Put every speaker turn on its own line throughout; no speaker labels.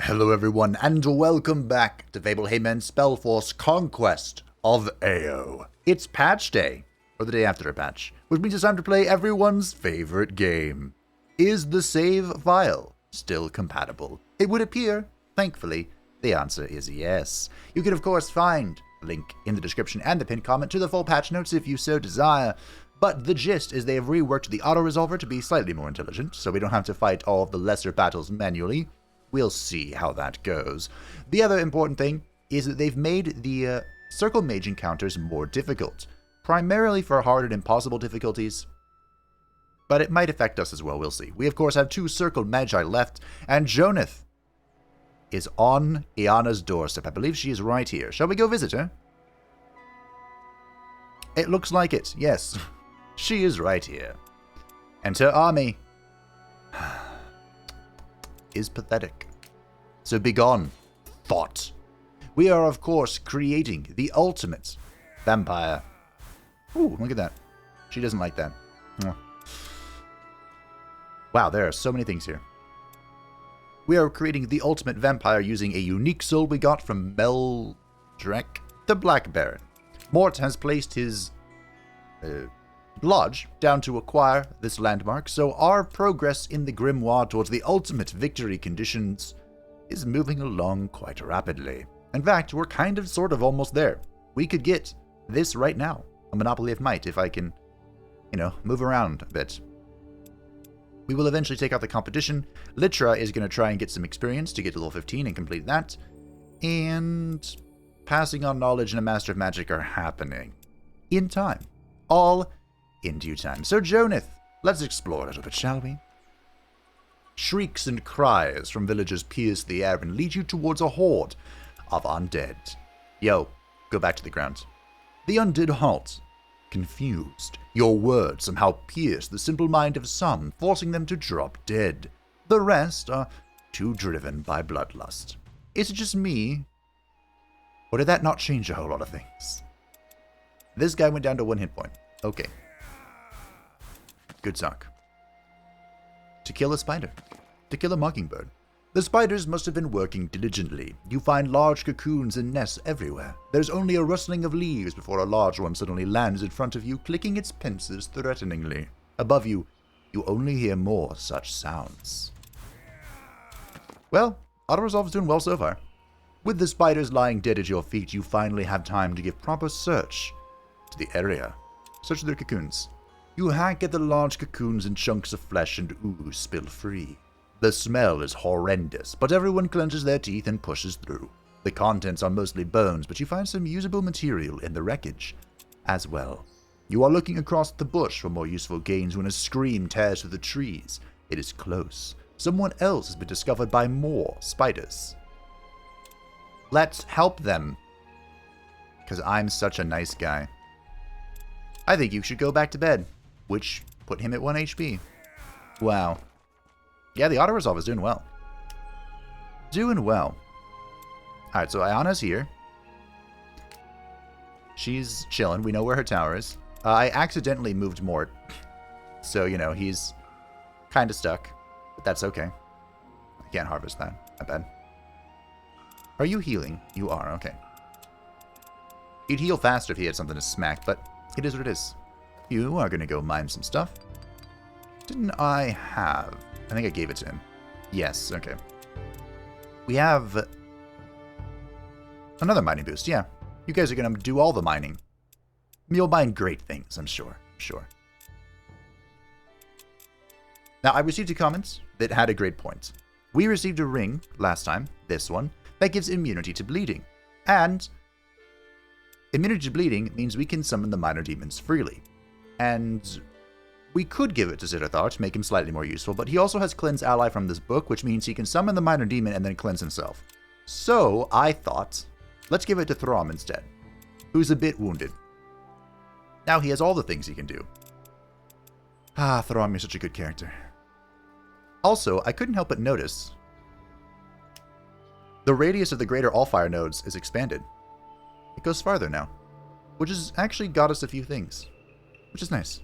Hello everyone, and welcome back to Fable Heyman Spellforce Conquest of AO. It's patch day, or the day after a patch, which means it's time to play everyone's favorite game. Is the save file still compatible? It would appear, thankfully, the answer is yes. You can of course find a link in the description and the pinned comment to the full patch notes if you so desire. But the gist is they have reworked the auto-resolver to be slightly more intelligent, so we don't have to fight all of the lesser battles manually. We'll see how that goes. The other important thing is that they've made the Circle Mage encounters more difficult, primarily for hard and impossible difficulties, but it might affect us as well, we'll see. We of course have 2 Circle Magi left, and Jonath is on Ianna's doorstep. I believe she is right here. Shall we go visit her? It looks like it, yes. She is right here. And her army is pathetic. So begone, Thot. We are, of course, creating the ultimate vampire. Ooh, look at that. She doesn't like that. Wow, there are so many things here. We are creating the ultimate vampire using a unique soul we got from Meldrek, the Black Baron. Mort has placed his lodge down to acquire this landmark, so our progress in the grimoire towards the ultimate victory conditions is moving along quite rapidly. In fact, we're kind of sort of almost there. We could get this right now, a Monopoly of Might, if I can, move around a bit. We will eventually take out the competition. Litra is going to try and get some experience to get to level 15 and complete that. And passing on knowledge and a Master of Magic are happening in time. All in due time. So, Jonath, let's explore a little bit, shall we? Shrieks and cries from villagers pierce the air and lead you towards a horde of undead. Yo, go back to the ground. The undead halt, confused. Your words somehow pierce the simple mind of some, forcing them to drop dead. The rest are too driven by bloodlust. Is it just me? Or did that not change a whole lot of things? This guy went down to 1 hit point. Okay. Good talk. To kill a spider. To kill a mockingbird. The spiders must have been working diligently. You find large cocoons and nests everywhere. There's only a rustling of leaves before a large one suddenly lands in front of you, clicking its pincers threateningly. Above you, you only hear more such sounds. Well, auto-resolve's doing well so far. With the spiders lying dead at your feet, you finally have time to give proper search to the area. Search their cocoons. You hack at the large cocoons and chunks of flesh and ooze spill free. The smell is horrendous, but everyone clenches their teeth and pushes through. The contents are mostly bones, but you find some usable material in the wreckage as well. You are looking across the bush for more useful gains when a scream tears through the trees. It is close. Someone else has been discovered by more spiders. Let's help them, because I'm such a nice guy. I think you should go back to bed, which put him at 1 HP. Wow. Yeah, the auto-resolve is doing well. Doing well. Alright, so Ianna's here. She's chilling. We know where her tower is. I accidentally moved Mort. So, he's kind of stuck. But that's okay. I can't harvest that. Not bad. Are you healing? You are, okay. He'd heal faster if he had something to smack, but it is what it is. You are going to go mine some stuff. Didn't I have... I think I gave it to him. Yes, okay. We have another mining boost, yeah. You guys are going to do all the mining. You'll mine great things, I'm sure. Now, I received a comment that had a great point. We received a ring last time, this one, that gives immunity to bleeding. And immunity to bleeding means we can summon the minor demons freely. And we could give it to Thot to make him slightly more useful, but he also has Cleanse Ally from this book, which means he can summon the minor demon and then cleanse himself. So, I thought, let's give it to Throm instead, who's a bit wounded. Now he has all the things he can do. Ah, Throm, you're such a good character. Also, I couldn't help but notice the radius of the greater Allfire nodes is expanded. It goes farther now, which has actually got us a few things, which is nice.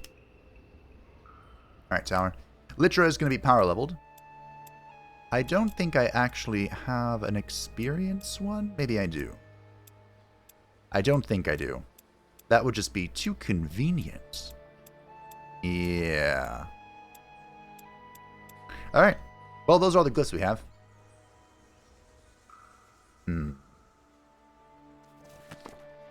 Alright, tower. Litra is going to be power leveled. I don't think I actually have an experience one. Maybe I do. I don't think I do. That would just be too convenient. Yeah. Alright. Well, those are all the glyphs we have.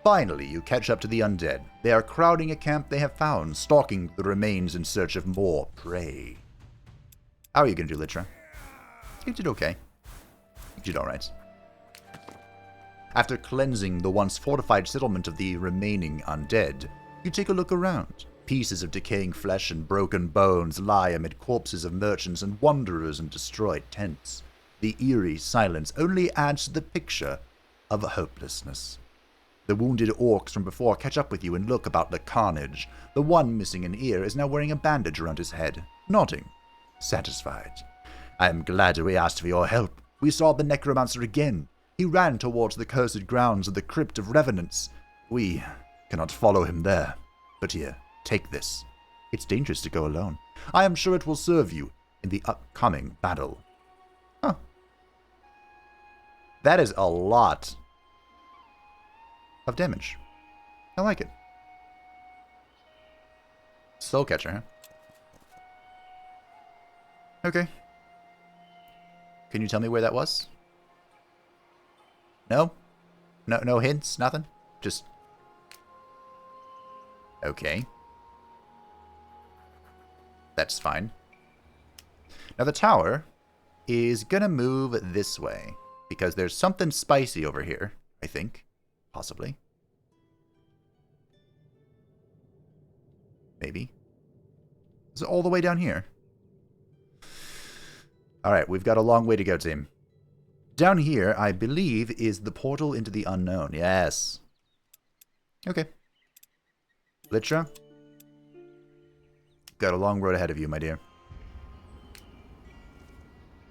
Finally, you catch up to the undead. They are crowding a camp they have found, stalking the remains in search of more prey. How are you going to do, Litra? You did okay. You did alright. After cleansing the once fortified settlement of the remaining undead, you take a look around. Pieces of decaying flesh and broken bones lie amid corpses of merchants and wanderers and destroyed tents. The eerie silence only adds to the picture of hopelessness. The wounded orcs from before catch up with you and look about the carnage. The one missing an ear is now wearing a bandage around his head, nodding, satisfied. I am glad we asked for your help. We saw the necromancer again. He ran towards the cursed grounds of the Crypt of Revenants. We cannot follow him there. But here, take this. It's dangerous to go alone. I am sure it will serve you in the upcoming battle. Huh. That is a lot of damage. I like it. Soul Catcher, huh? Okay. Can you tell me where that was? No? No hints? Nothing? Just... Okay. That's fine. Now the tower is gonna move this way, because there's something spicy over here, I think. Possibly. Maybe. Is it all the way down here? Alright, we've got a long way to go, team. Down here, I believe, is the portal into the unknown. Yes. Okay. Litra. Got a long road ahead of you, my dear.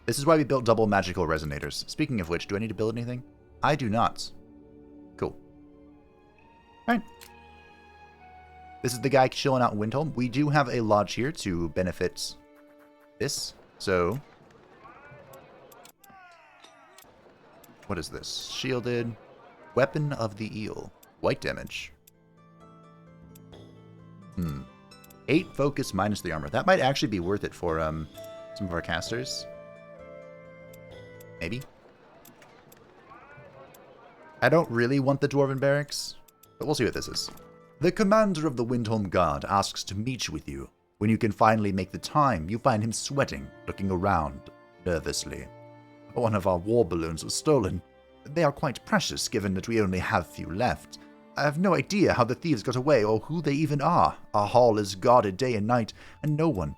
This is why we built double magical resonators. Speaking of which, do I need to build anything? I do not. Cool. Alright. This is the guy chilling out in Windholm. We do have a lodge here to benefit this. So, what is this? Shielded. Weapon of the Eel. White damage. 8 focus minus the armor. That might actually be worth it for some of our casters. Maybe. I don't really want the Dwarven Barracks, but we'll see what this is. The commander of the Windholm Guard asks to meet with you. When you can finally make the time, you find him sweating, looking around nervously. One of our war balloons was stolen. They are quite precious, given that we only have few left. I have no idea how the thieves got away or who they even are. Our hall is guarded day and night, and no one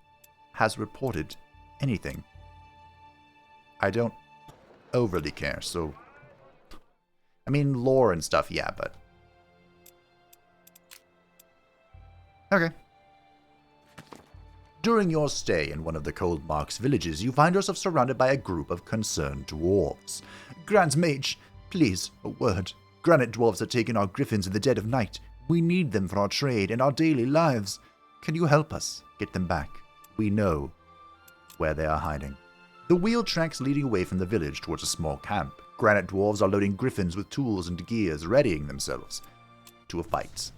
has reported anything. I don't overly care, so... I mean, lore and stuff, yeah, but... Okay. During your stay in one of the Cold Marks villages, you find yourself surrounded by a group of concerned dwarves. Grand Mage, please, a word. Granite dwarves have taken our griffins in the dead of night. We need them for our trade and our daily lives. Can you help us get them back? We know where they are hiding. The wheel tracks leading away from the village towards a small camp. Granite dwarves are loading griffins with tools and gears, readying themselves to a fight.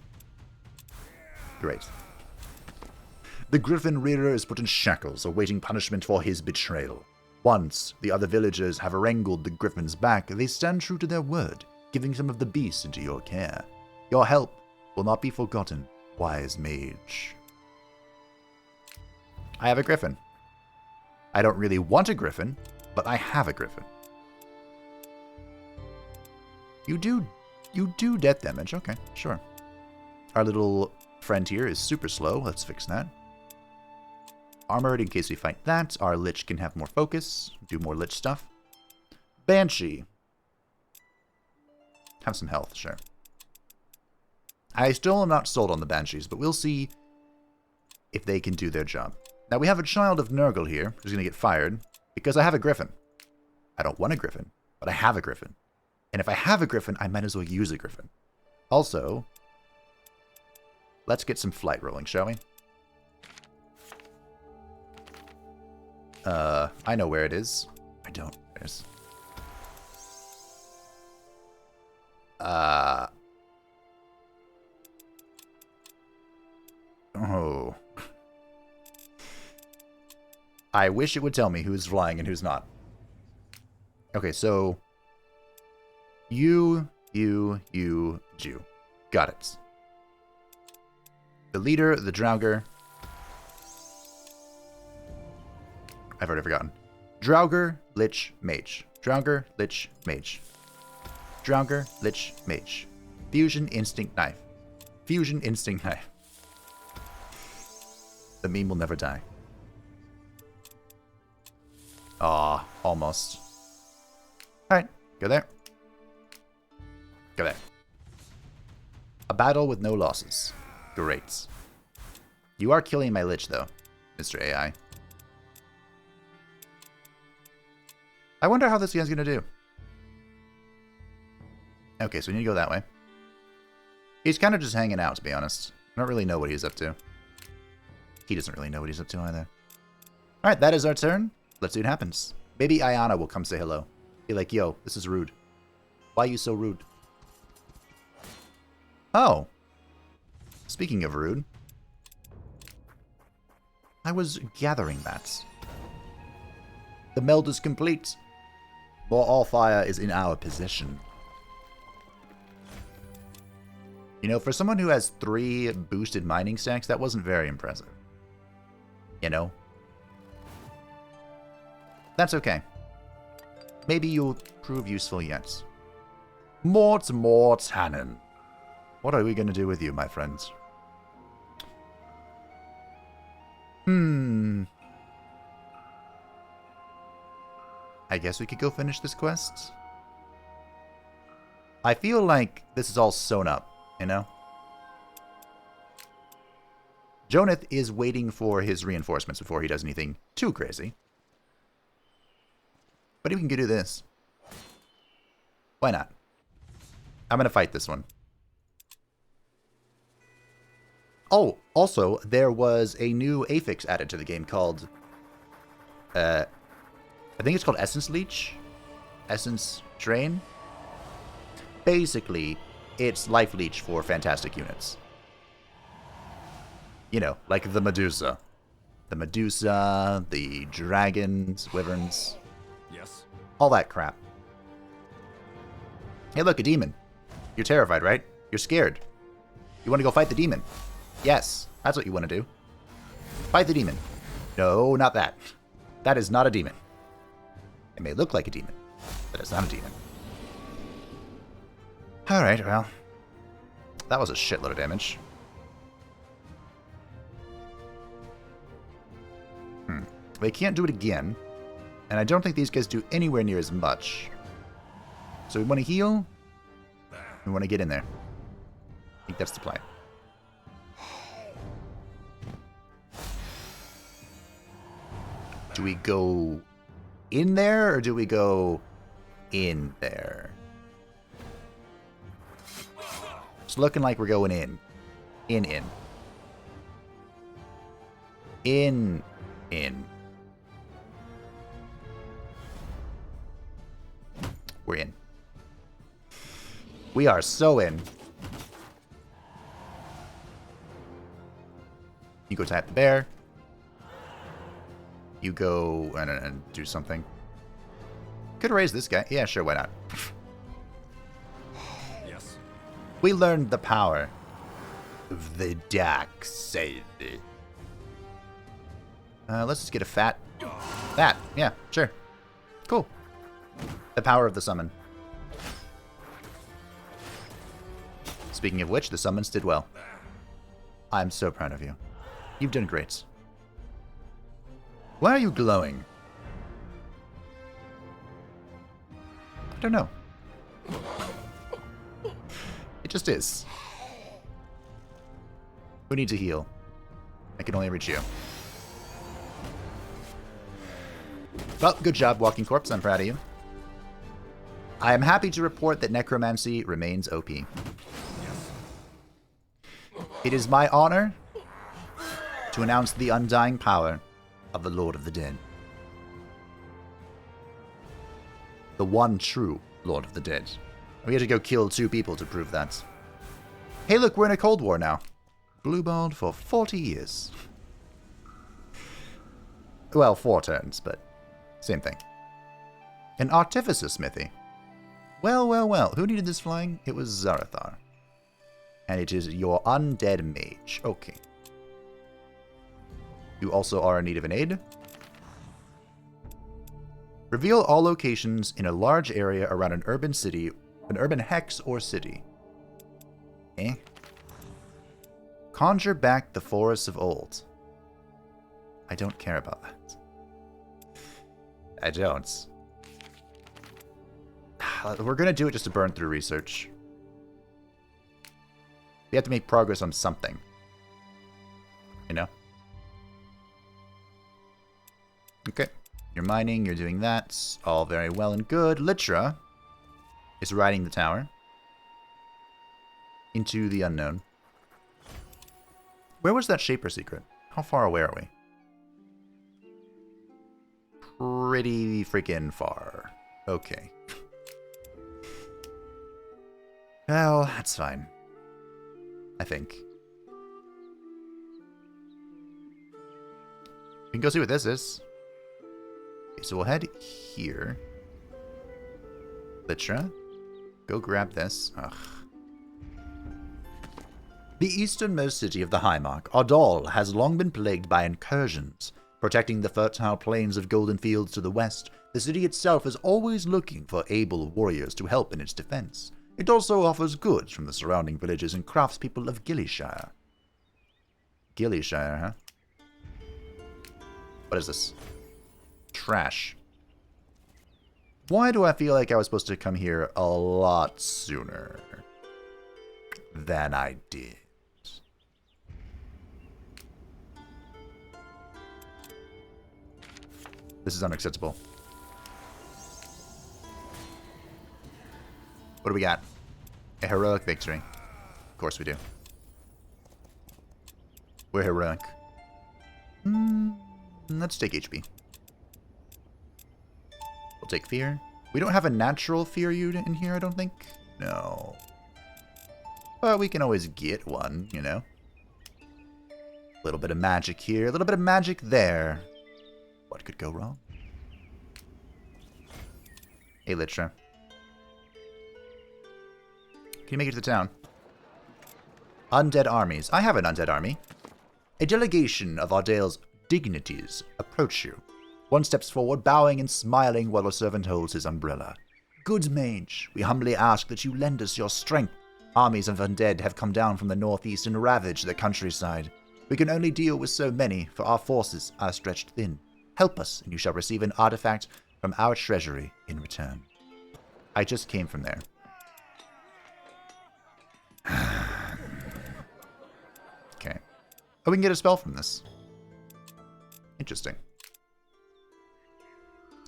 Great. The griffin rearer is put in shackles, awaiting punishment for his betrayal. Once the other villagers have wrangled the griffins back, they stand true to their word, giving some of the beasts into your care. Your help will not be forgotten, wise mage. I have a griffin. I don't really want a griffin, but I have a griffin. You do death damage. Okay, sure. Our little friend here is super slow. Let's fix that. Armored in case we fight that. Our Lich can have more focus, do more Lich stuff. Banshee. Have some health, sure. I still am not sold on the Banshees, but we'll see if they can do their job. Now we have a child of Nurgle here who's going to get fired because I have a griffin. I don't want a griffin, but I have a griffin. And if I have a griffin, I might as well use a griffin. Also, let's get some flight rolling, shall we? I know where it is. I don't. There's... Oh. I wish it would tell me who's flying and who's not. Okay, so... You, Jew. Got it. The leader, the Draugr. I've already forgotten. Draugr, Lich, Mage. Draugr, Lich, Mage. Draugr, Lich, Mage. Fusion, Instinct, Knife. Fusion, Instinct, Knife. The meme will never die. Aw, almost. Alright, go there. Go there. A battle with no losses. Great. You are killing my Lich, though, Mr. AI. I wonder how this guy's gonna do. Okay, so we need to go that way. He's kind of just hanging out, to be honest. I don't really know what he's up to. He doesn't really know what he's up to either. Alright, that is our turn. Let's see what happens. Maybe Ianna will come say hello. Be like, yo, this is rude. Why are you so rude? Oh. Speaking of rude. I was gathering that. The meld is complete. More all fire is in our possession. You know, for someone who has 3 boosted mining stacks, that wasn't very impressive. You know? That's okay. Maybe you'll prove useful yet. Mort Tannen. What are we going to do with you, my friends? I guess we could go finish this quest. I feel like this is all sewn up, you know? Joneth is waiting for his reinforcements before he does anything too crazy. But we can do this. Why not? I'm going to fight this one. Oh, also, there was a new affix added to the game called... I think it's called Essence Leech? Essence Drain? Basically, it's Life Leech for fantastic units. You know, like the Medusa. The Medusa, the Dragons, Wyverns.
Yes.
All that crap. Hey, look, a demon. You're terrified, right? You're scared. You want to go fight the demon? Yes, that's what you want to do. Fight the demon. No, not that. That is not a demon. It may look like a demon, but it's not a demon. Alright, well. That was a shitload of damage. They can't do it again. And I don't think these guys do anywhere near as much. So we want to heal. We want to get in there. I think that's the plan. Do we go in there or do we go in there? It's looking like we're going in. In. We're in. We are so in. You go tap the bear. You go and do something. Could raise this guy. Yeah, sure, why not?
Yes.
We learned the power of the dark side. Let's just get a fat. That, yeah, sure. Cool. The power of the summon. Speaking of which, the summons did well. I'm so proud of you. You've done great. Why are you glowing? I don't know. It just is. Who needs a heal? I can only reach you. Well, good job, Walking Corpse. I'm proud of you. I am happy to report that Necromancy remains OP.
Yes.
It is my honor to announce the undying power of the Lord of the Dead. The one true Lord of the Dead. We had to go kill 2 people to prove that. Hey look, we're in a Cold War now. Blueballed for 40 years. Well, 4 turns, but same thing. An Artificer Smithy. Well, well, well. Who needed this flying? It was Zarathar. And it is your undead mage. Okay. You also are in need of an aid. Reveal all locations in a large area around an urban city, an urban hex or city. Eh? Conjure back the forests of old. I don't care about that. I don't. We're going to do it just to burn through research. We have to make progress on something. You know? Okay. You're mining, you're doing that. All very well and good. Litra is riding the tower into the unknown. Where was that Shaper secret? How far away are we? Pretty freaking far. Okay. Well, that's fine. I think. We can go see what this is. Okay, so we'll head here. Litra. Go grab this. Ugh. The easternmost city of the Highmark, Ardal, has long been plagued by incursions. Protecting the fertile plains of Golden Fields to the west, the city itself is always looking for able warriors to help in its defense. It also offers goods from the surrounding villages and craftspeople of Gillyshire. Gillyshire, huh? What is this? Trash. Why do I feel like I was supposed to come here a lot sooner than I did? This is unacceptable. What do we got? A heroic victory. Of course we do. We're heroic. Let's take HP. We'll take fear. We don't have a natural fear unit in here, I don't think. No. But we can always get one, you know. A little bit of magic here, a little bit of magic there. What could go wrong? Hey, Litra. Can you make it to the town? Undead armies. I have an undead army. A delegation of Ardale's dignities approach you. One steps forward, bowing and smiling while a servant holds his umbrella. Good mage, we humbly ask that you lend us your strength. Armies of undead have come down from the northeast and ravaged the countryside. We can only deal with so many, for our forces are stretched thin. Help us, and you shall receive an artifact from our treasury in return. I just came from there. Okay. Oh, we can get a spell from this. Interesting.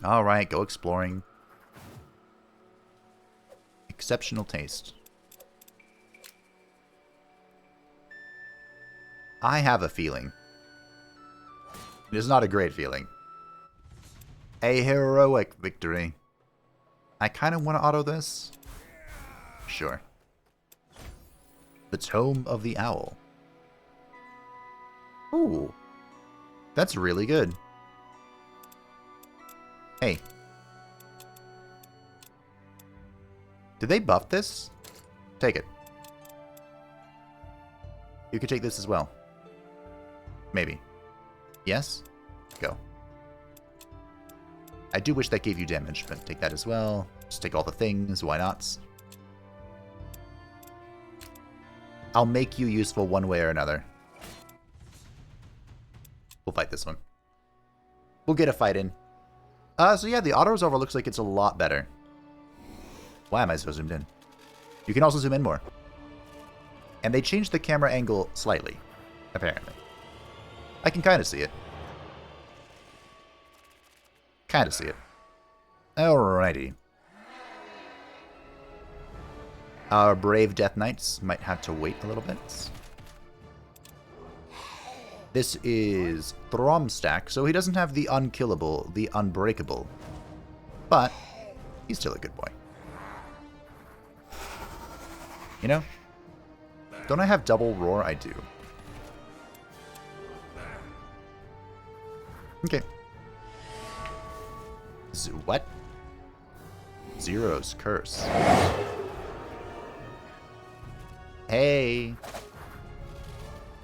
Alright, go exploring. Exceptional taste. I have a feeling. It is not a great feeling. A heroic victory. I kind of want to auto this. Sure. The Tome of the Owl. Ooh. That's really good. Hey. Did they buff this? Take it. You could take this as well. Maybe. Yes? Go. I do wish that gave you damage, but take that as well. Just take all the things, why not? I'll make you useful one way or another. We'll fight this one. We'll get a fight in. So yeah, the auto resolver looks like it's a lot better. Why am I so zoomed in? You can also zoom in more. And they changed the camera angle slightly, apparently. I can kind of see it. Kind of see it. Alrighty. Our brave Death Knights might have to wait a little bit. This is Thromstack, so he doesn't have the unkillable, the unbreakable. But He's still a good boy. You know? Don't I have double roar? I do. Okay. What? Zero's curse. Hey!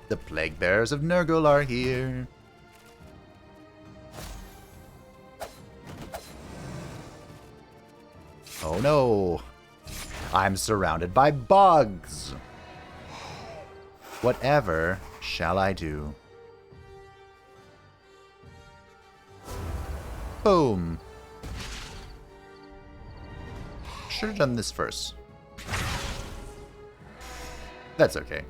The plague bearers of Nurgle are here. Oh no! I'm surrounded by bugs! Whatever shall I do? Boom! Should have done this first. That's okay.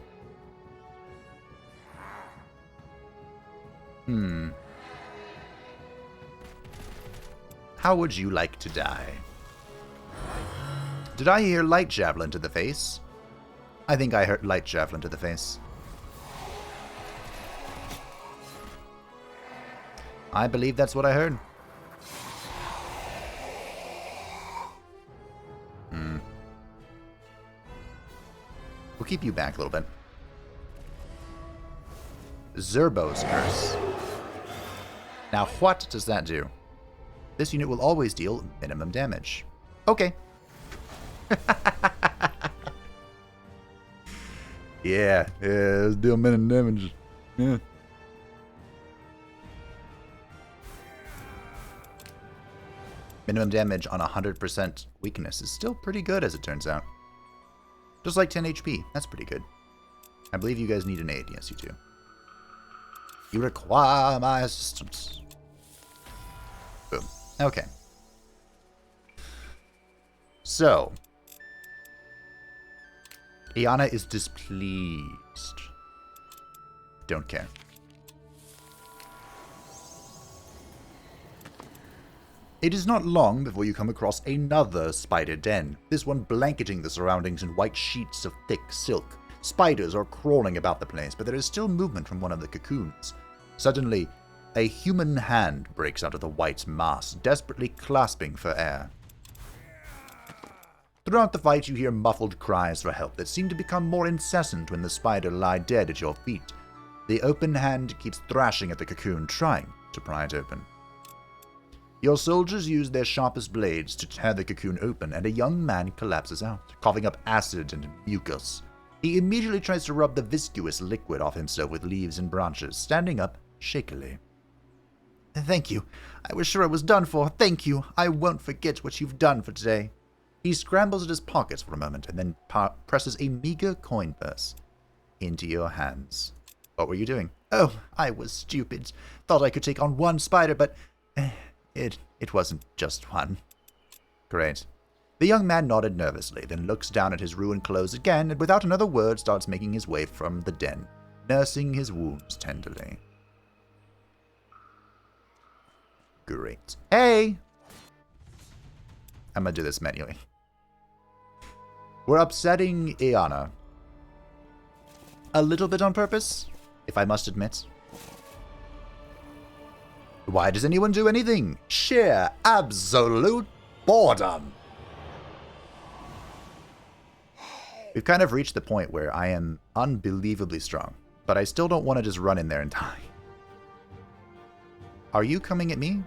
How would you like to die? Did I hear light javelin to the face? I think I heard light javelin to the face. I believe that's what I heard. We'll keep you back a little bit. Zerbo's curse. Now what does that do? This unit will always deal minimum damage. Okay. Yeah, let's deal minimum damage. Yeah. Minimum damage on 100% weakness is still pretty good, as it turns out. Just like 10 HP. That's pretty good. I believe you guys need an aid. Yes, you do. You require my assistance. Boom. Okay. So. Ianna is displeased. Don't care. It is not long before you come across another spider den, this one blanketing the surroundings in white sheets of thick silk. Spiders are crawling about the place, but there is still movement from one of the cocoons. Suddenly, a human hand breaks out of the white mass, desperately clasping for air. Throughout the fight, you hear muffled cries for help that seem to become more incessant when the spider lie dead at your feet. The open hand keeps thrashing at the cocoon, trying to pry it open. Your soldiers use their sharpest blades to tear the cocoon open, and a young man collapses out, coughing up acid and mucus. He immediately tries to rub the viscous liquid off himself with leaves and branches, standing up shakily. Thank you. I was sure I was done for. Thank you. I won't forget what you've done for today. He scrambles at his pockets for a moment and then presses a meager coin purse into your hands. What were you doing? Oh, I was stupid. Thought I could take on one spider, but it wasn't just one. Great. The young man nodded nervously, then looks down at his ruined clothes again, and without another word starts making his way from the den, nursing his wounds tenderly. Great. Hey! I'm gonna do this manually. We're upsetting Ianna. A little bit on purpose, if I must admit. Why does anyone do anything? Sheer, absolute boredom. We've kind of reached the point where I am unbelievably strong, but I still don't want to just run in there and die. Are you coming at me?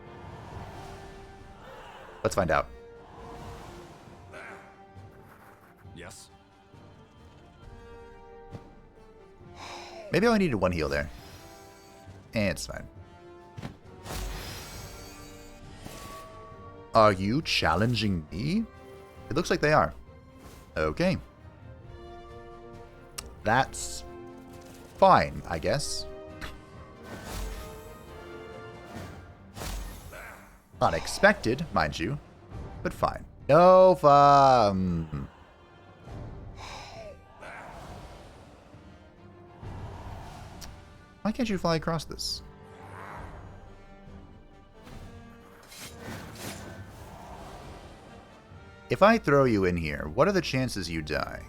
Let's find out.
Yes.
Maybe I only needed one heal there. It's fine. Are you challenging me? It looks like they are. Okay. That's fine, I guess. Unexpected, mind you, but fine. No fun. Why can't you fly across this? If I throw you in here, what are the chances you die?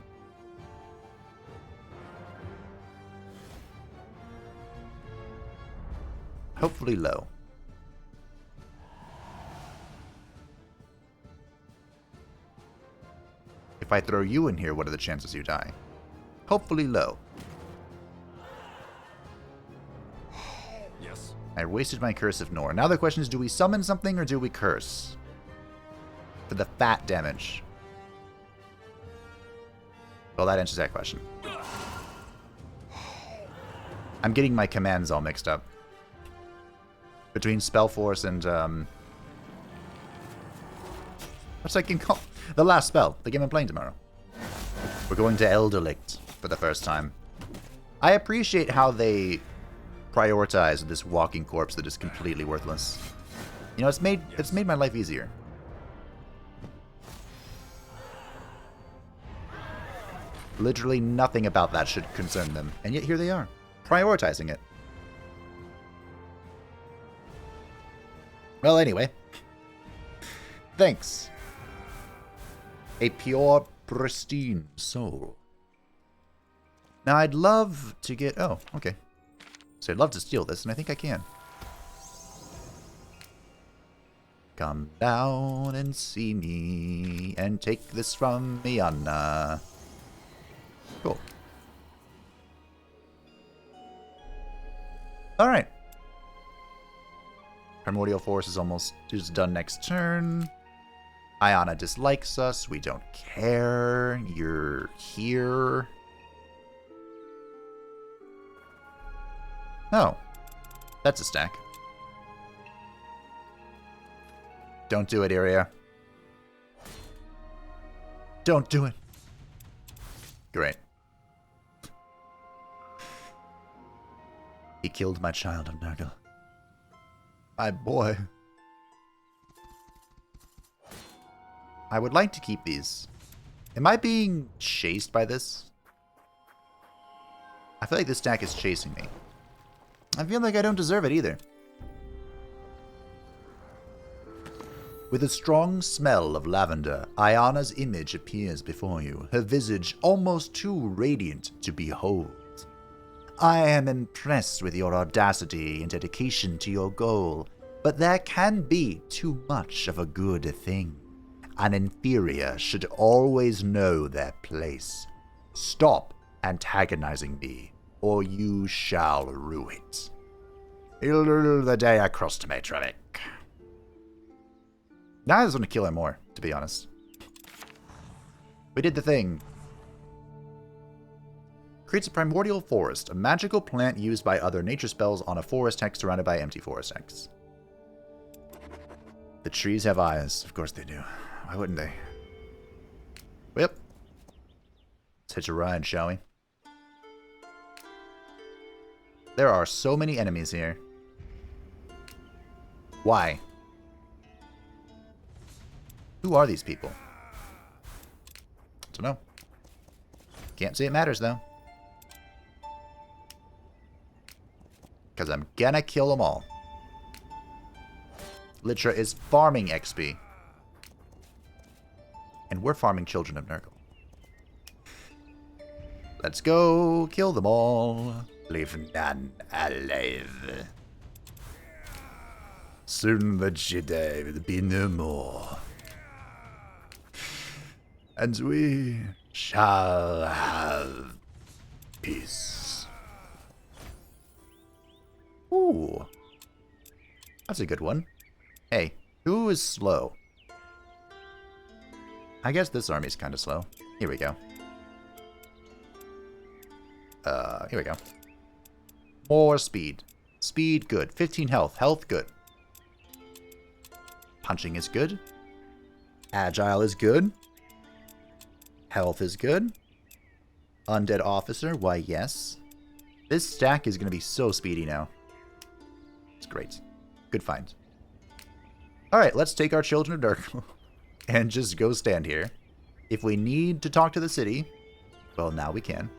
Hopefully low. If I throw you in here, what are the chances you die? Hopefully low.
Yes.
I wasted my Curse of Nor. Now the question is, do we summon something or do we curse? For the fat damage. Well, that answers that question. I'm getting my commands all mixed up. Between Spellforce and, what's that game called? The last spell. The game I'm playing tomorrow. We're going to Elderlicht for the first time. I appreciate how they prioritize this walking corpse that is completely worthless. You know, it's made my life easier. Literally nothing about that should concern them, and yet here they are, prioritizing it. Well, anyway. Thanks. A pure, pristine soul. Now, I'd love to get... Oh, okay. So I'd love to steal this, and I think I can. Come down and see me, and take this from Ianna. Cool. Alright. Primordial Force is almost done next turn. Ianna dislikes us. We don't care. You're here. Oh. That's a stack. Don't do it, Iria. Don't do it. Great. He killed my child of Nurgle. My boy. I would like to keep these. Am I being chased by this? I feel like this stack is chasing me. I feel like I don't deserve it either. With a strong smell of lavender, Ianna's image appears before you, her visage almost too radiant to behold. I am impressed with your audacity and dedication to your goal, but there can be too much of a good thing. An inferior should always know their place. Stop antagonizing me, or you shall rue it. The day I crossed Matrovic. Now I just want to kill him more, to be honest. We did the thing. Creates a primordial forest, a magical plant used by other nature spells on a forest hex surrounded by empty forest hex. The trees have eyes. Of course they do. Why wouldn't they? Yep. Let's hitch a ride, shall we? There are so many enemies here. Why? Who are these people? Don't know. Can't say it matters, though. Because I'm gonna kill them all. Litra is farming XP. And we're farming Children of Nurgle. Let's go kill them all. Leave none alive. Soon the Jedi will be no more. And we shall have peace. Ooh. That's a good one. Hey, who is slow? I guess this army's kind of slow. Here we go. Here we go. More speed. Speed, good. 15 health. Health, good. Punching is good. Agile is good. Health is good. Undead Officer, why yes. This stack is going to be so speedy now. It's great. Good find. Alright, let's take our Children of Nurgle and just go stand here. If we need to talk to the city, well, now we can.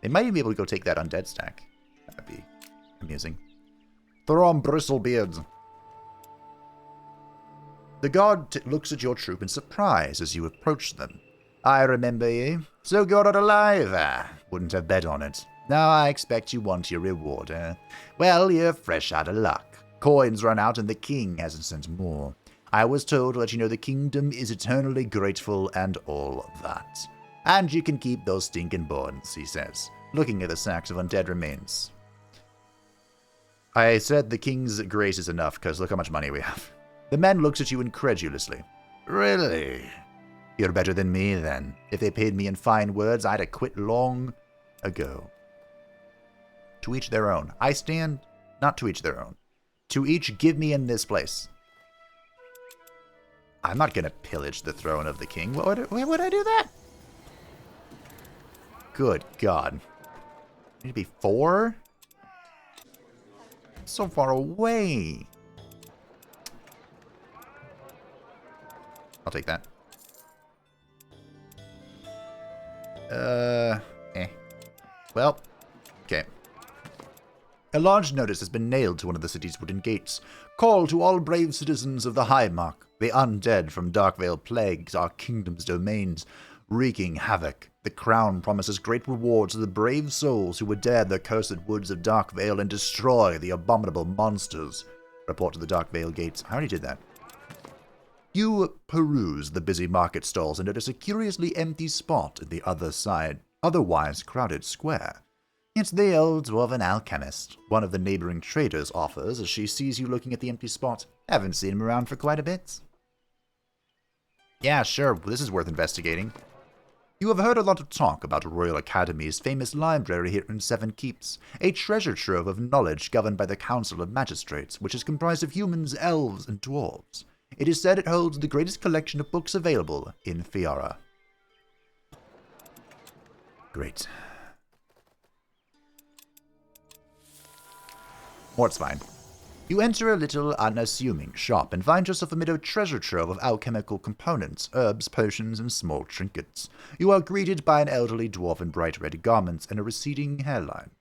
They might even be able to go take that undead stack. That would be amusing. Throm Bristlebeard. The guard looks at your troop in surprise as you approach them. I remember you. So good or alive. Wouldn't have bet on it. Now I expect you want your reward, Well, you're fresh out of luck. Coins run out and the king hasn't sent more. I was told to let you know the kingdom is eternally grateful and all that. And you can keep those stinking bones, he says, looking at the sacks of undead remains. I said the king's grace is enough, because look how much money we have. The man looks at you incredulously. Really? You're better than me, then. If they paid me in fine words, I'd have quit long ago. To each their own. I stand, not to each their own. To each give me in this place. I'm not going to pillage the throne of the king. Why would I do that? Good God. Need to be 4? So far away. I'll take that. Well, okay. A large notice has been nailed to one of the city's wooden gates. Call to all brave citizens of the High Mark. The undead from Darkvale plagues our kingdom's domains, wreaking havoc. The crown promises great rewards to the brave souls who would dare the cursed woods of Darkvale and destroy the abominable monsters. Report to the Darkvale gates. I already did that. You peruse the busy market stalls and notice a curiously empty spot at the other side, otherwise crowded square. It's the old dwarven alchemist, one of the neighboring traders offers as she sees you looking at the empty spot. Haven't seen him around for quite a bit. Yeah, sure, this is worth investigating. You have heard a lot of talk about Royal Academy's famous library here in Sevenkeep, a treasure trove of knowledge governed by the Council of Magistrates, which is comprised of humans, elves, and dwarves. It is said it holds the greatest collection of books available in Fiara. Great. Mort's fine. You enter a little unassuming shop and find yourself amid a treasure trove of alchemical components, herbs, potions, and small trinkets. You are greeted by an elderly dwarf in bright red garments and a receding hairline.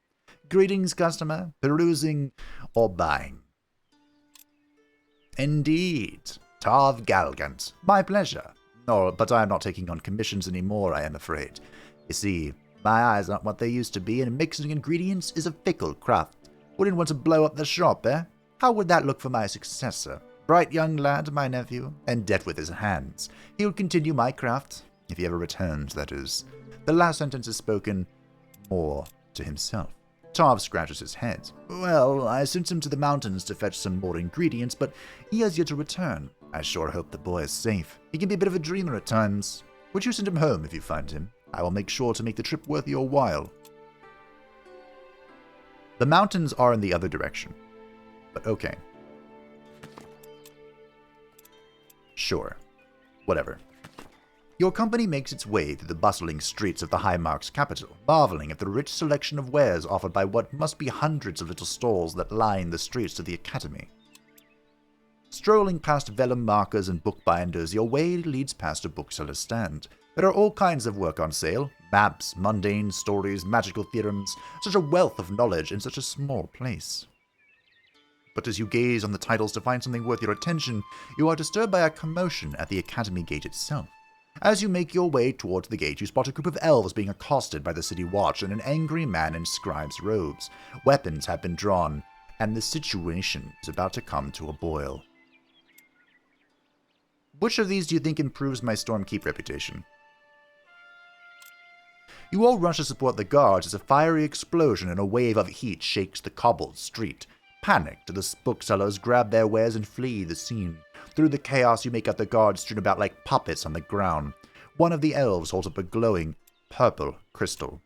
Greetings, customer. Perusing or buying? Indeed. Tarv Galgant. My pleasure. No, but I am not taking on commissions anymore, I am afraid. You see, my eyes aren't what they used to be, and mixing ingredients is a fickle craft. Wouldn't want to blow up the shop, eh? How would that look for my successor? Bright young lad, my nephew, and deft with his hands. He'll continue my craft, if he ever returns, that is. The last sentence is spoken more to himself. Tarv scratches his head. Well, I sent him to the mountains to fetch some more ingredients, but he has yet to return. I sure hope the boy is safe. He can be a bit of a dreamer at times. Would you send him home if you find him? I will make sure to make the trip worth your while. The mountains are in the other direction. But okay. Sure. Whatever. Your company makes its way through the bustling streets of the High Mark's capital, marveling at the rich selection of wares offered by what must be hundreds of little stalls that line the streets to the academy. Strolling past vellum markers and bookbinders, your way leads past a bookseller's stand. There are all kinds of work on sale. Maps, mundane stories, magical theorems, such a wealth of knowledge in such a small place. But as you gaze on the titles to find something worth your attention, you are disturbed by a commotion at the academy gate itself. As you make your way towards the gate, you spot a group of elves being accosted by the city watch and an angry man in scribe's robes. Weapons have been drawn, and the situation is about to come to a boil. Which of these do you think improves my Stormkeep reputation? You all rush to support the guards as a fiery explosion and a wave of heat shakes the cobbled street. Panicked, the booksellers grab their wares and flee the scene. Through the chaos, you make out the guards strewn about like puppets on the ground. One of the elves holds up a glowing, purple crystal.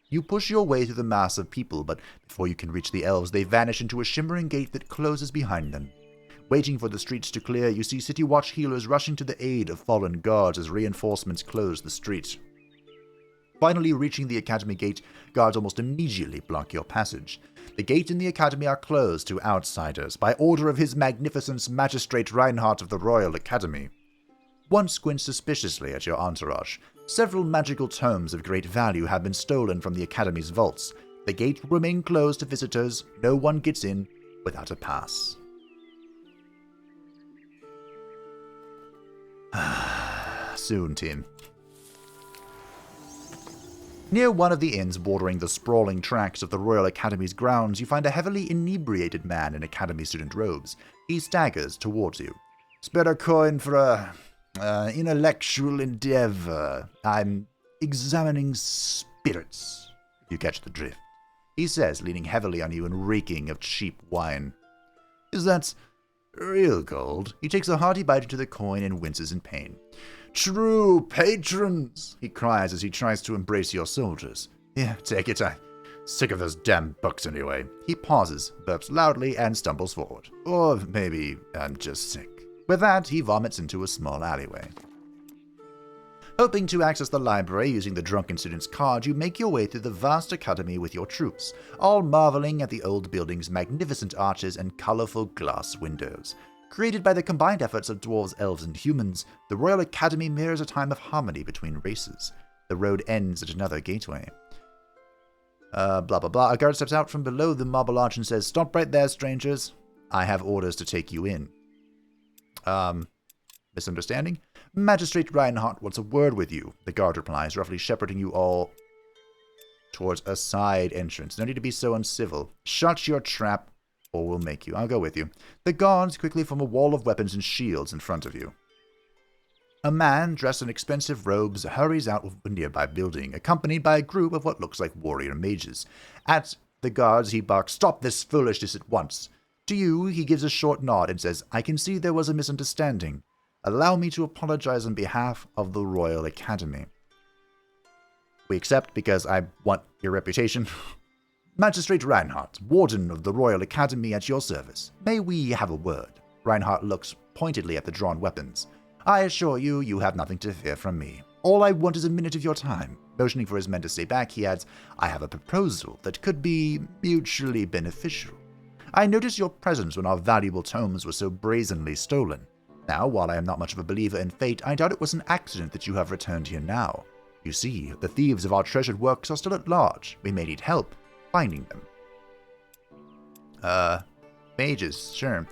You push your way through the mass of people, but before you can reach the elves, they vanish into a shimmering gate that closes behind them. Waiting for the streets to clear, you see City Watch healers rushing to the aid of fallen guards as reinforcements close the street. Finally reaching the academy gate, guards almost immediately block your passage. The gate and the academy are closed to outsiders by order of His Magnificence Magistrate Reinhardt of the Royal Academy. One squints suspiciously at your entourage. Several magical tomes of great value have been stolen from the academy's vaults. The gate will remain closed to visitors. No one gets in without a pass. Soon, Tim. Near one of the inns bordering the sprawling tracts of the Royal Academy's grounds, you find a heavily inebriated man in Academy student robes. He staggers towards you. Spare a coin for a intellectual endeavor. I'm examining spirits, if you catch the drift," he says, leaning heavily on you and reeking of cheap wine. "Is that real gold?" He takes a hearty bite into the coin and winces in pain. "True patrons," he cries as he tries to embrace your soldiers. "Yeah, take it. I'm sick of those damn books anyway." He pauses, burps loudly, and stumbles forward. Or maybe I'm just sick. With that, he vomits into a small alleyway. Hoping to access the library using the drunken student's card, you make your way through the vast academy with your troops, all marveling at the old building's magnificent arches and colorful glass windows. Created by the combined efforts of dwarves, elves, and humans, the Royal Academy mirrors a time of harmony between races. The road ends at another gateway. Blah blah blah. A guard steps out from below the marble arch and says, "Stop right there, strangers. I have orders to take you in." Misunderstanding? "Magistrate Reinhardt wants a word with you," the guard replies, roughly shepherding you all towards a side entrance. "No need to be so uncivil. Shut your trap, or we'll make you." "I'll go with you." The guards quickly form a wall of weapons and shields in front of you. A man dressed in expensive robes hurries out of a nearby building, accompanied by a group of what looks like warrior mages. At the guards, he barks, "Stop this foolishness at once." To you, he gives a short nod and says, "I can see there was a misunderstanding. Allow me to apologize on behalf of the Royal Academy." "We accept because I want your reputation." "Magistrate Reinhardt, Warden of the Royal Academy, at your service. May we have a word?" Reinhardt looks pointedly at the drawn weapons. "I assure you, you have nothing to fear from me. All I want is a minute of your time." Motioning for his men to stay back, he adds, "I have a proposal that could be mutually beneficial. I noticed your presence when our valuable tomes were so brazenly stolen. Now, while I am not much of a believer in fate, I doubt it was an accident that you have returned here now. You see, the thieves of our treasured works are still at large. We may need help finding them." Mages, sure.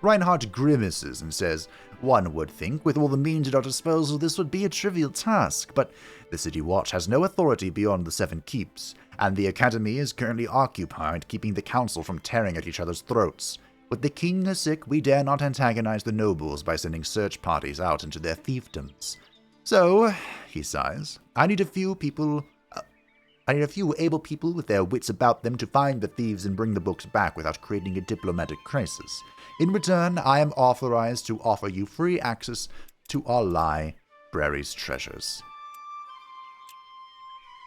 Reinhardt grimaces and says, "One would think, with all the means at our disposal, this would be a trivial task, but the City Watch has no authority beyond the Seven Keeps, and the Academy is currently occupied keeping the Council from tearing at each other's throats. With the king sick, we dare not antagonize the nobles by sending search parties out into their fiefdoms. So," he sighs, I need a few able people with their wits about them to find the thieves and bring the books back without creating a diplomatic crisis. In return, I am authorized to offer you free access to our library's treasures."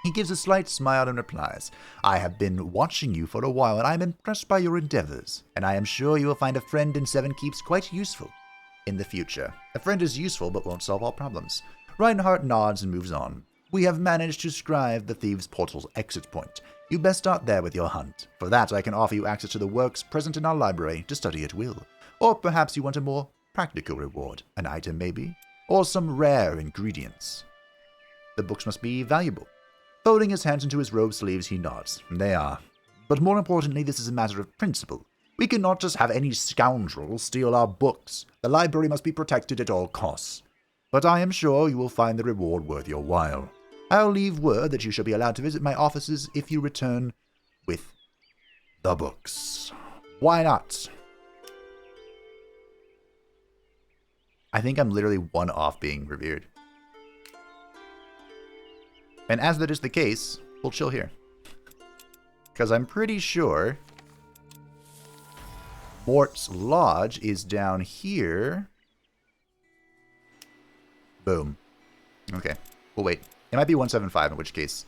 He gives a slight smile and replies, "I have been watching you for a while, and I am impressed by your endeavors, and I am sure you will find a friend in Sevenkeep's quite useful in the future." A friend is useful, but won't solve all problems. Reinhardt nods and moves on. "We have managed to scribe the Thieves' Portal's exit point. You best start there with your hunt. For that, I can offer you access to the works present in our library to study at will. Or perhaps you want a more practical reward, an item maybe, or some rare ingredients. The books must be valuable." Folding his hands into his robe sleeves, he nods. "They are. But more importantly, this is a matter of principle. We cannot just have any scoundrel steal our books. The library must be protected at all costs. But I am sure you will find the reward worth your while. I'll leave word that you shall be allowed to visit my offices if you return with the books. Why not?" I think I'm literally one off being revered. And as that is the case, we'll chill here. Because I'm pretty sure Mort's Lodge is down here. Boom. Okay, we'll wait. It might be 175, in which case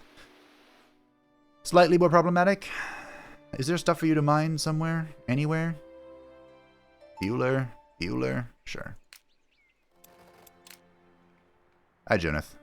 slightly more problematic. Is there stuff for you to mine somewhere? Anywhere? Bueller? Sure. Hi, Joneth.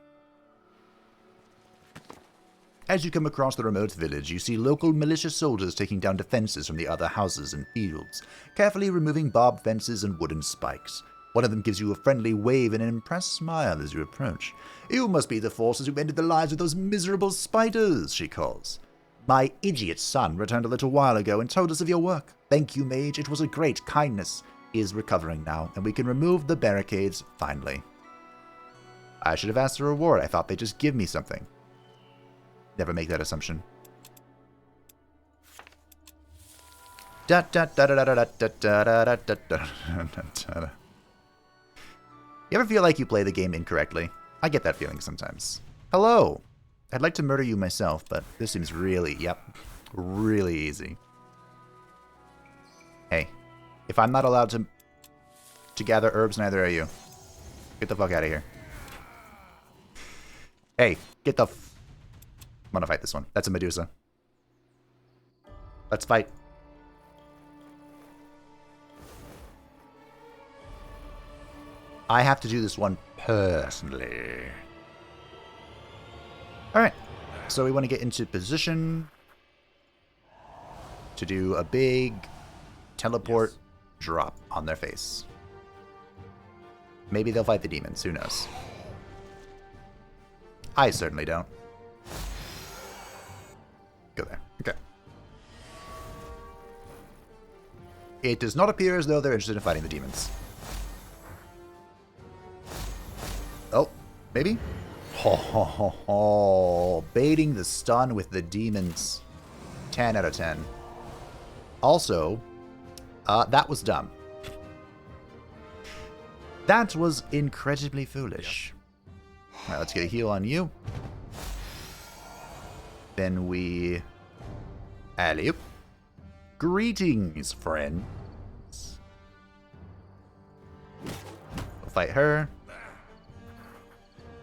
As you come across the remote village, you see local militia soldiers taking down defenses from the other houses and fields, carefully removing barbed fences and wooden spikes. One of them gives you a friendly wave and an impressed smile as you approach. "You must be the forces who ended the lives of those miserable spiders," she calls. "My idiot son returned a little while ago and told us of your work. Thank you, mage. It was a great kindness. He is recovering now, and we can remove the barricades finally." I should have asked a reward. I thought they'd just give me something. Never make that assumption. You ever feel like you play the game incorrectly? I get that feeling sometimes. Hello! I'd like to murder you myself, but this seems really, really easy. Hey, if I'm not allowed to gather herbs, neither are you. Get the fuck out of here. Hey, get the I'm gonna fight this one. That's a Medusa. Let's fight. I have to do this one personally. Alright, so we want to get into position to do a big teleport drop on their face. Maybe they'll fight the demons, who knows. I certainly don't. Go there. Okay. It does not appear as though they're interested in fighting the demons. Oh, maybe? Ho ho ho ho. Baiting the stun with the demons. 10 out of 10. Also, that was dumb. That was incredibly foolish. Alright, let's get a heal on you. Then we... Alley-oop. Greetings, friends. We'll fight her.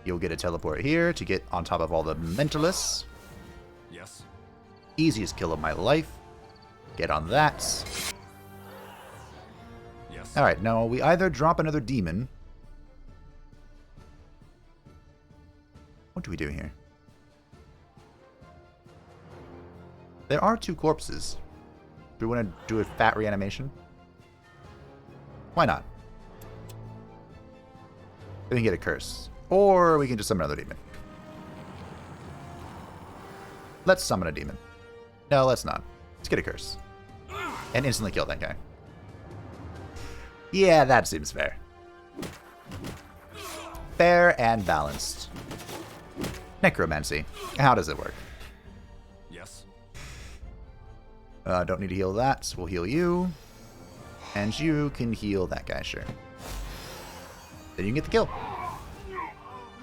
You'll get a teleport here to get on top of all the mentalists.
Yes.
Easiest kill of my life. Get on that.
Yes.
Alright, now we either drop another demon. What do we do here? There are 2 corpses. Do we want to do a fat reanimation? Why not? Then we can get a curse. Or we can just summon another demon. Let's summon a demon. No, let's not. Let's get a curse. And instantly kill that guy. Yeah, that seems fair. Fair and balanced. Necromancy. How does it work?
Yes.
Don't need to heal that, so we'll heal you. And you can heal that guy, sure. Then you can get the kill.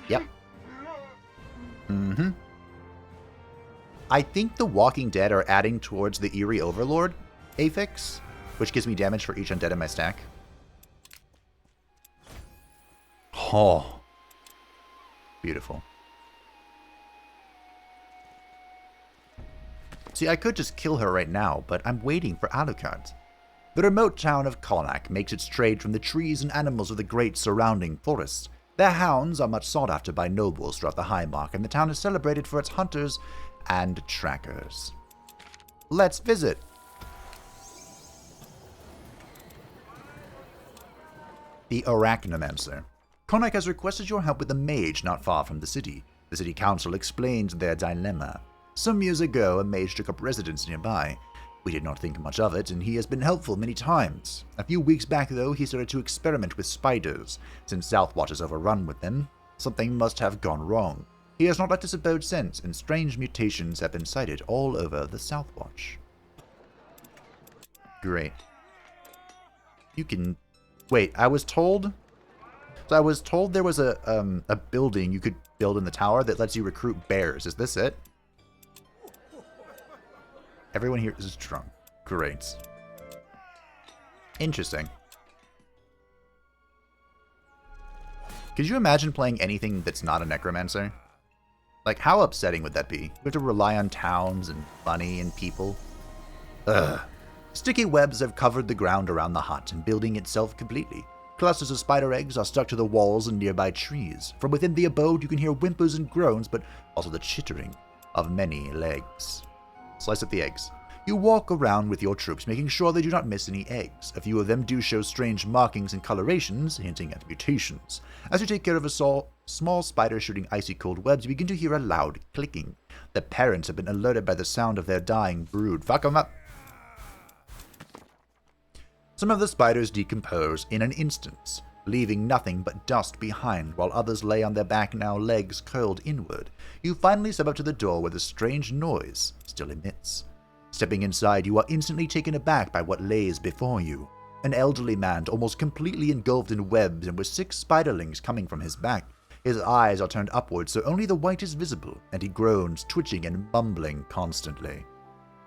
Yep. Mm-hmm. I think the Walking Dead are adding towards the Eerie Overlord affix, which gives me damage for each undead in my stack. Oh. Beautiful. See, I could just kill her right now, but I'm waiting for Alucard. The remote town of Karnak makes its trade from the trees and animals of the great surrounding forests. Their hounds are much sought after by nobles throughout the High Mark, and the town is celebrated for its hunters and trackers. Let's visit. The Arachnomancer. Karnak has requested your help with a mage not far from the city. The city council explained their dilemma. Some years ago, a mage took up residence nearby. We did not think much of it, and he has been helpful many times. A few weeks back, though, he started to experiment with spiders. Since Southwatch is overrun with them, something must have gone wrong. He has not left his abode since, and strange mutations have been sighted all over the Southwatch. Great. You can... Wait, I was told there was a building you could build in the tower that lets you recruit bears. Is this it? Everyone here is drunk. Great. Interesting. Could you imagine playing anything that's not a necromancer? Like, how upsetting would that be? We have to rely on towns and money and people. Ugh. Sticky webs have covered the ground around the hut and building itself completely. Clusters of spider eggs are stuck to the walls and nearby trees. From within the abode, you can hear whimpers and groans, but also the chittering of many legs. Slice up the eggs. You walk around with your troops, making sure they do not miss any eggs. A few of them do show strange markings and colorations, hinting at mutations. As you take care of a small spider shooting icy cold webs, you begin to hear a loud clicking. The parents have been alerted by the sound of their dying brood. Fuck them up. Some of the spiders decompose in an instant, leaving nothing but dust behind, while others lay on their back, now legs curled inward. You finally step up to the door where the strange noise still emits. Stepping inside, you are instantly taken aback by what lays before you. An elderly man, almost completely engulfed in webs and with 6 spiderlings coming from his back. His eyes are turned upwards so only the white is visible, and he groans, twitching and mumbling constantly.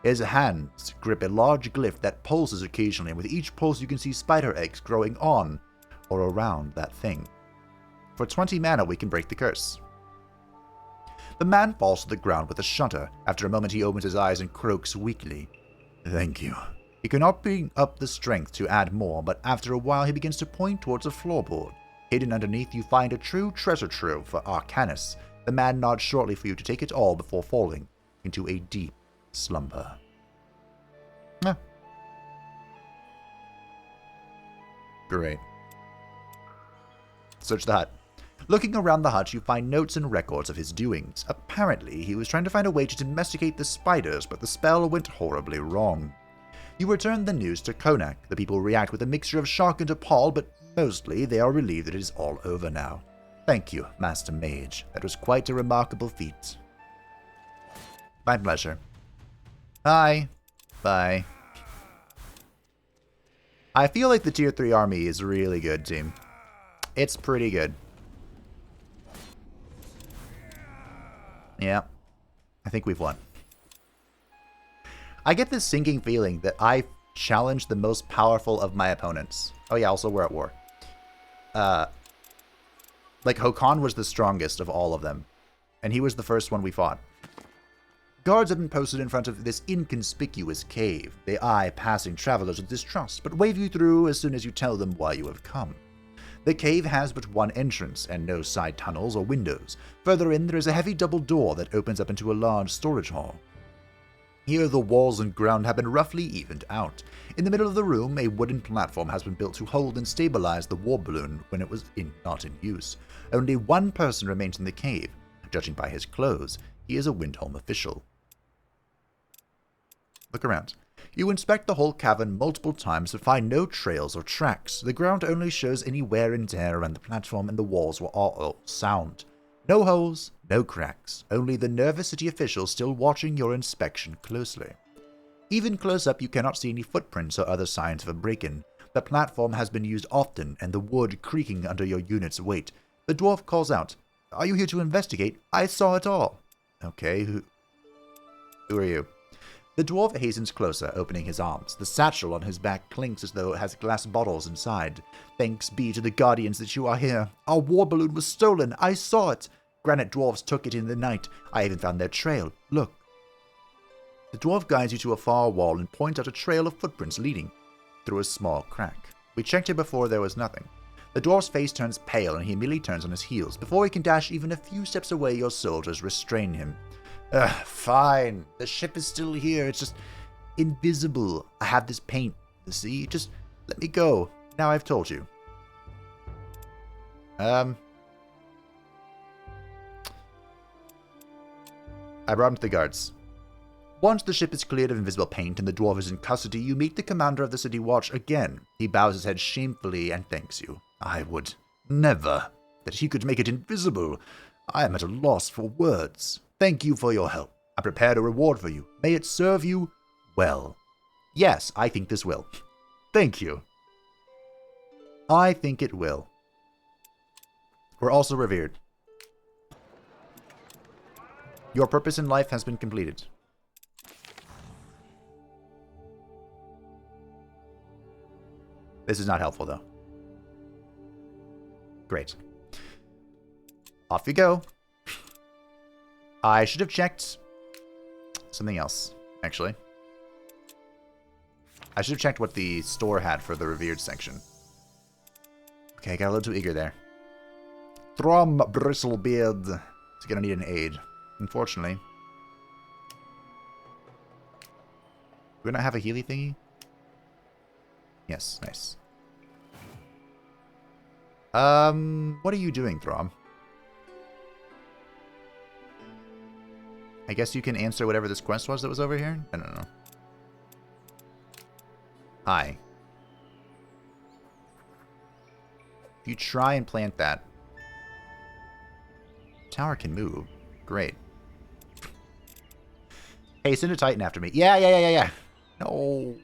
His hands grip a large glyph that pulses occasionally, and with each pulse you can see spider eggs growing on or around that thing. For 20 mana we can break the curse. The man falls to the ground with a shudder. After a moment he opens his eyes and croaks weakly. Thank you. He cannot bring up the strength to add more, but after a while he begins to point towards a floorboard. Hidden underneath you find a true treasure trove for Arcanus. The man nods shortly for you to take it all before falling into a deep slumber. Great. Search the hut. Looking around the hut, you find notes and records of his doings. Apparently, he was trying to find a way to domesticate the spiders, but the spell went horribly wrong. You return the news to Konak. The people react with a mixture of shock and appall, but mostly they are relieved that it is all over now. Thank you, Master Mage. That was quite a remarkable feat. My pleasure. Hi. Bye. I feel like the Tier 3 army is really good, team. It's pretty good. Yeah. I think we've won. I get this sinking feeling that I challenged the most powerful of my opponents. Oh yeah, also we're at war. Like, Hokan was the strongest of all of them. And he was the first one we fought. Guards have been posted in front of this inconspicuous cave. They eye passing travelers with distrust, but wave you through as soon as you tell them why you have come. The cave has but one entrance, and no side tunnels or windows. Further in, there is a heavy double door that opens up into a large storage hall. Here, the walls and ground have been roughly evened out. In the middle of the room, a wooden platform has been built to hold and stabilize the war balloon when it was not in use. Only one person remains in the cave. Judging by his clothes, he is a Windholm official. Look around. You inspect the whole cavern multiple times but find no trails or tracks. The ground only shows any wear and tear around the platform, and the walls were all sound. No holes, no cracks, only the nervous city officials still watching your inspection closely. Even close up, you cannot see any footprints or other signs of a break-in. The platform has been used often, and the wood creaking under your unit's weight. The dwarf calls out, "Are you here to investigate? I saw it all." Okay, who are you? The dwarf hastens closer, opening his arms. The satchel on his back clinks as though it has glass bottles inside. "Thanks be to the guardians that you are here. Our war balloon was stolen. I saw it. Granite dwarves took it in the night. I even found their trail. Look." The dwarf guides you to a far wall and points out a trail of footprints leading through a small crack. We checked it before, there was nothing. The dwarf's face turns pale and he immediately turns on his heels. Before he can dash even a few steps away, your soldiers restrain him. Fine. The ship is still here. It's just invisible. I have this paint. See? Just let me go. Now I've told you. I brought him to the guards. Once the ship is cleared of invisible paint and the dwarf is in custody, you meet the commander of the city watch again. He bows his head shamefully and thanks you. I would never that he could make it invisible. I am at a loss for words. Thank you for your help. I prepared a reward for you. May it serve you well. Yes, I think this will. Thank you. I think it will. We're also revered. Your purpose in life has been completed. This is not helpful, though. Great. Off you go. I should have checked something else, actually. I should have checked what the store had for the revered section. Okay, I got a little too eager there. Throm Bristlebeard is gonna need an aid, unfortunately. We're gonna have a Healy thingy? Yes, nice. What are you doing, Throm? I guess you can answer whatever this quest was that was over here? I don't know. Hi. If you try and plant that. Tower can move. Great. Hey, send a Titan after me. Yeah. No.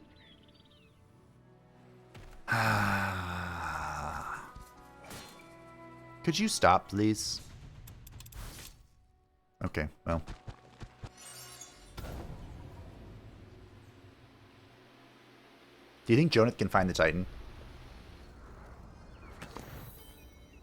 Could you stop, please? Okay, well. Do you think Jonath can find the Titan?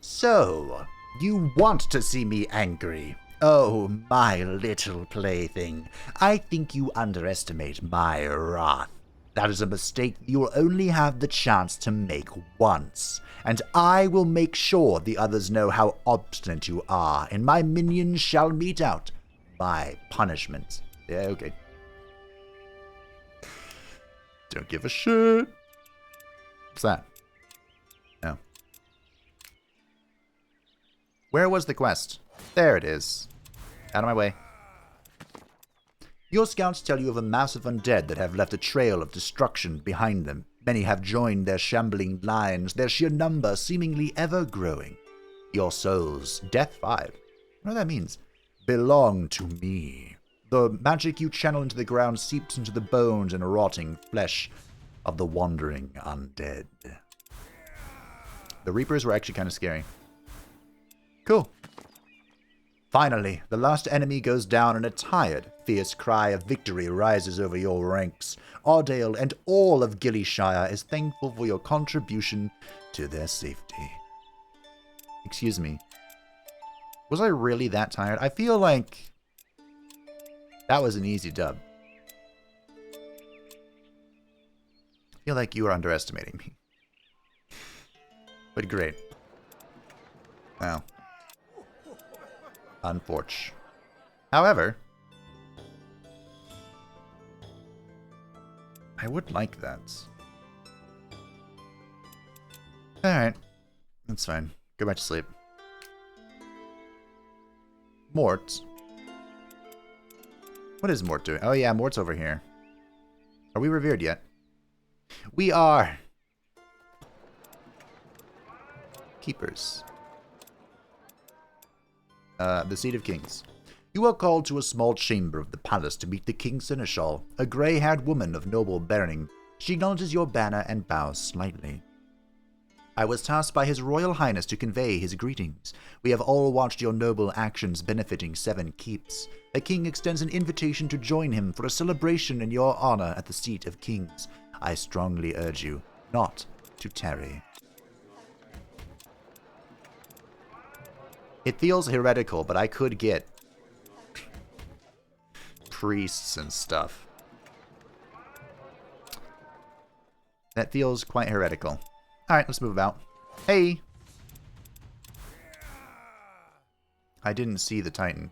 So, you want to see me angry? Oh, my little plaything. I think you underestimate my wrath. That is a mistake you'll only have the chance to make once. And I will make sure the others know how obstinate you are, and my minions shall mete out my punishment. Yeah, okay. Don't give a shit. What's that? No. Where was the quest? There it is. Out of my way. Your scouts tell you of a mass of undead that have left a trail of destruction behind them. Many have joined their shambling lines, their sheer number seemingly ever growing. Your souls, Death 5, I don't know what that means, belong to me. The magic you channel into the ground seeps into the bones and rotting flesh of the wandering undead. The Reapers were actually kind of scary. Cool. Finally, the last enemy goes down and a tired, fierce cry of victory rises over your ranks. Ardale and all of Gillyshire is thankful for your contribution to their safety. Excuse me. Was I really that tired? I feel like that was an easy dub. I feel like you were underestimating me. But great. Wow. Unfortunate. However, I would like that. Alright. That's fine. Go back to sleep. Mort. What is Mort doing? Oh yeah, Mort's over here. Are we revered yet? We are. Keepers. The Seat of Kings. You are called to a small chamber of the palace to meet the King Seneschal, a grey-haired woman of noble bearing. She acknowledges your banner and bows slightly. I was tasked by His Royal Highness to convey his greetings. We have all watched your noble actions benefiting Sevenkeeps. The king extends an invitation to join him for a celebration in your honor at the Seat of Kings. I strongly urge you not to tarry. It feels heretical, but I could get priests and stuff. That feels quite heretical. Alright, let's move about. Hey! I didn't see the Titan.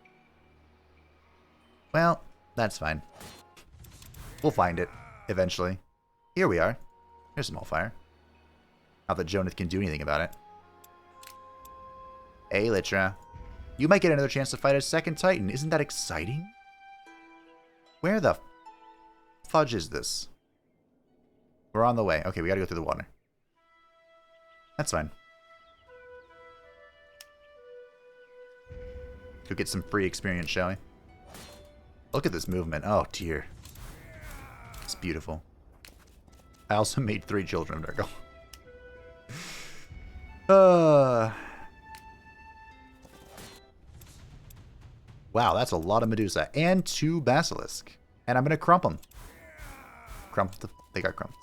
Well, that's fine. We'll find it, eventually. Here we are. Here's some fire. Not that Jonath can do anything about it. Hey, Litra. You might get another chance to fight a second Titan. Isn't that exciting? Where the fudge is this? We're on the way. Okay, we gotta go through the water. That's fine. Go get some free experience, shall we? Look at this movement. Oh, dear. It's beautiful. I also made 3 children, Virgo. Wow, that's a lot of Medusa. And 2 Basilisk. And I'm going to crump them. They got crumped.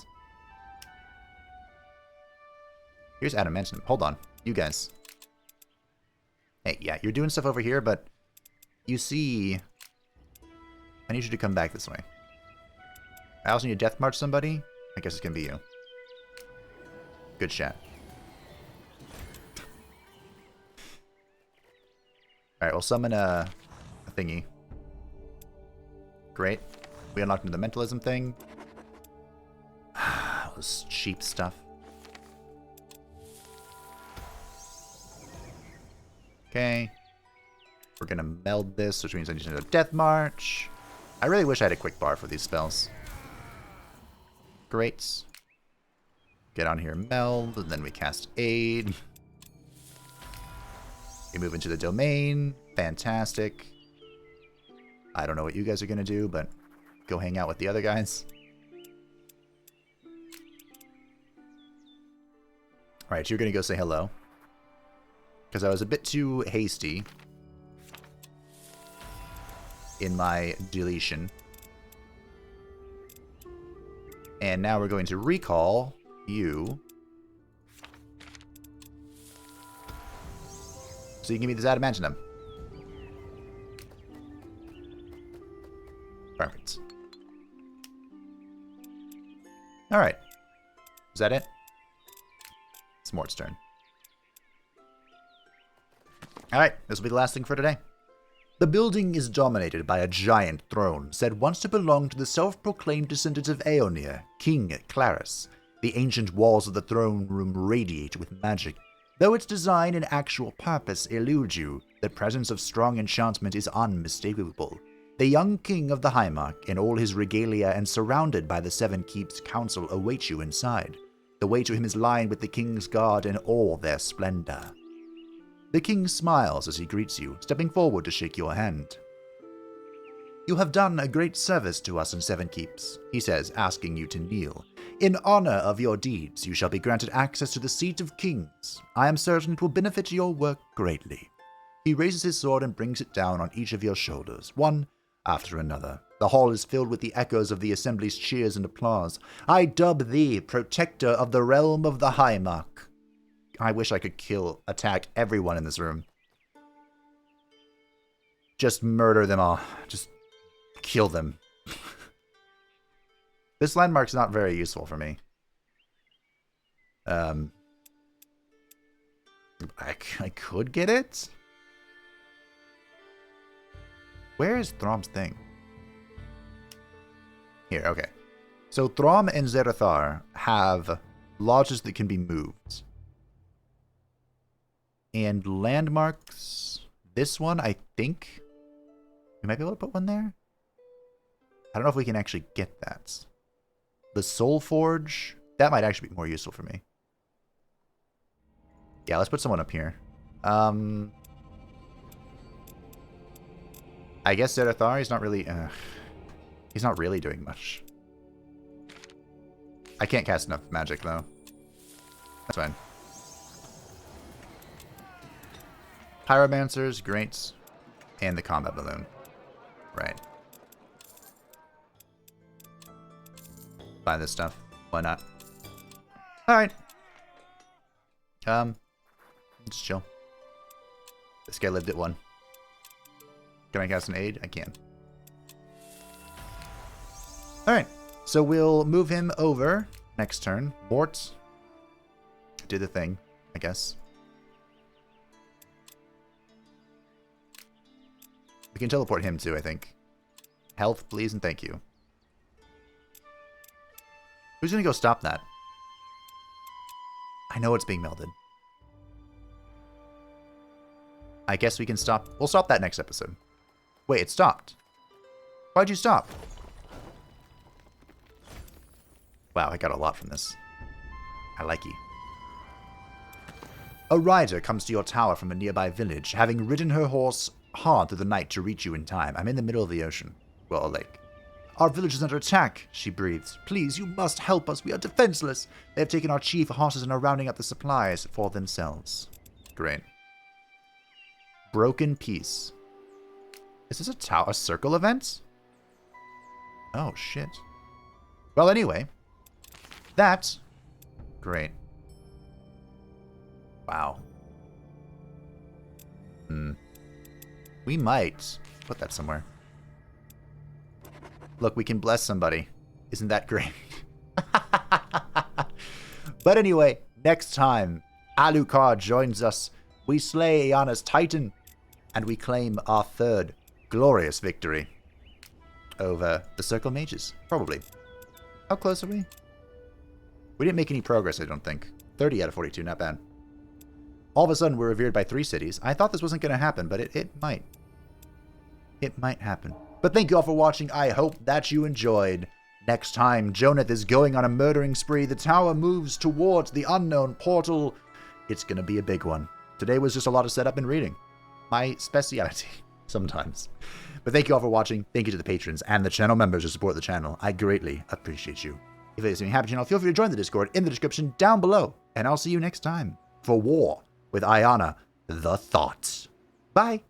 Here's Adamantium. Hold on. You guys. Hey, yeah, you're doing stuff over here, but you see... I need you to come back this way. I also need to death march somebody. I guess it's going to be you. Good shot. Alright, we'll summon a thingy. Great. We unlocked into the mentalism thing. This cheap stuff. Okay. We're gonna meld this, which means I need to do a death march. I really wish I had a quick bar for these spells. Great. Get on here, meld, and then we cast aid. We move into the domain. Fantastic. I don't know what you guys are gonna do, but go hang out with the other guys. Alright, you're gonna go say hello. Because I was a bit too hasty in my deletion. And now we're going to recall you. So you can give me this adamantium. Perfect. Alright. Is that it? It's Mort's turn. Alright, this will be the last thing for today. The building is dominated by a giant throne, said once to belong to the self-proclaimed descendant of Aeonia, King Clarus. The ancient walls of the throne room radiate with magic. Though its design and actual purpose elude you, the presence of strong enchantment is unmistakable. The young king of the Highmark, in all his regalia and surrounded by the Sevenkeep's council, await you inside. The way to him is lined with the king's guard in all their splendor. The king smiles as he greets you, stepping forward to shake your hand. You have done a great service to us in Sevenkeeps, he says, asking you to kneel. In honor of your deeds, you shall be granted access to the seat of kings. I am certain it will benefit your work greatly. He raises his sword and brings it down on each of your shoulders, one after another. The hall is filled with the echoes of the assembly's cheers and applause. I dub thee protector of the realm of the Highmark. I wish I could attack everyone in this room. Just murder them all. Just kill them. This landmark's not very useful for me. I could get it? Where is Throm's thing? Here, okay. So Throm and Zerathar have lodges that can be moved. And landmarks, this one, I think, we might be able to put one there. I don't know if we can actually get that. The Soul Forge, that might actually be more useful for me. Yeah, let's put someone up here. I guess Zerathar, he's not really doing much. I can't cast enough magic, though. That's fine. Pyromancers, great. And the combat balloon. Right. Buy this stuff. Why not? Alright. Just chill. This guy lived at 1. Can I cast an aid? I can. Alright. So we'll move him over next turn. Mort. Do the thing, I guess. We can teleport him too, I think. Health, please, and thank you. Who's gonna go stop that? I know it's being melded. I guess we can stop. We'll stop that next episode. Wait, it stopped. Why'd you stop? Wow, I got a lot from this. I like you. A rider comes to your tower from a nearby village, having ridden her horse hard through the night to reach you in time. I'm in the middle of the ocean. Well, a lake. Our village is under attack, she breathes. Please, you must help us. We are defenseless. They have taken our chief horses and are rounding up the supplies for themselves. Great. Broken Peace. Is this a circle event? Oh, shit. Well, anyway. That's great. Wow. We might put that somewhere. Look, we can bless somebody. Isn't that great? But anyway, next time, Alucard joins us. We slay Ianna's Titan, and we claim our third glorious victory over the Circle Mages. Probably. How close are we? We didn't make any progress, I don't think. 30 out of 42, not bad. All of a sudden, we're revered by 3 cities. I thought this wasn't going to happen, but it might. It might happen. But thank you all for watching. I hope that you enjoyed. Next time, Jonath is going on a murdering spree. The tower moves towards the unknown portal. It's going to be a big one. Today was just a lot of setup and reading. My speciality, sometimes. But thank you all for watching. Thank you to the patrons and the channel members who support the channel. I greatly appreciate you. If it is something happy channel, feel free to join the Discord in the description down below. And I'll see you next time for War with Ianna the Thot. Bye!